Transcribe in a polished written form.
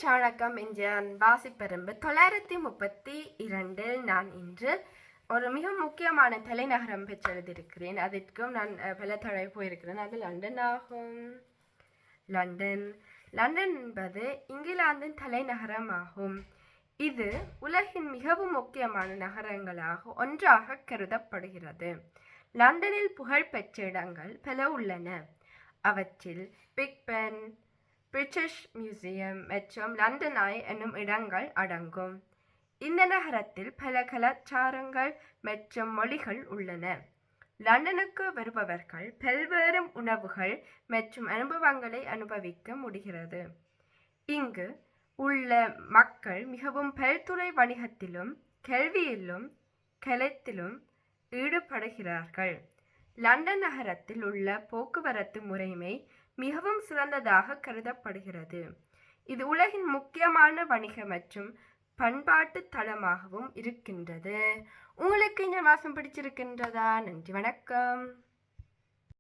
வணக்கம். இன்று நான் வாசிப்பெரும்பு 932 நான் இன்று ஒரு மிக முக்கியமான தலைநகரம் பெற்றெழுதியிருக்கிறேன். அதற்கும் நான் பல தடவை போயிருக்கிறேன். அது லண்டன் ஆகும். லண்டன் என்பது இங்கிலாந்தின் தலைநகரம் ஆகும். இது உலகின் மிகவும் முக்கியமான நகரங்களாக ஒன்றாக கருதப்படுகிறது. லண்டனில் புகழ்பெற்ற இடங்கள் பல உள்ளன. அவற்றில் பிக் பென், பிரிட்டிஷ் மியூசியம் மற்றும் லண்டன் ஐ என்னும் இடங்கள் அடங்கும். இந்த நகரத்தில் பல கலாச்சாரங்கள் மற்றும் மொழிகள் உள்ளன. லண்டனுக்கு வருபவர்கள் பல்வேறு உணவுகள் மற்றும் அனுபவங்களை அனுபவிக்க முடிகிறது. இங்கு உள்ள மக்கள் மிகவும் பல்துறை வணிகத்திலும் கல்வியிலும் கலைத்திலும் ஈடுபடுகிறார்கள். லண்டன் நகரத்தில் உள்ள போக்குவரத்து முறைமை மிகவும் சிறந்ததாக கருதப்படுகிறது. இது உலகின் முக்கியமான வணிக மற்றும் பண்பாட்டு தளமாகவும் இருக்கின்றது. உங்களுக்கு இந்த வாசம் பிடிச்சிருக்கின்றதா? நன்றி, வணக்கம்.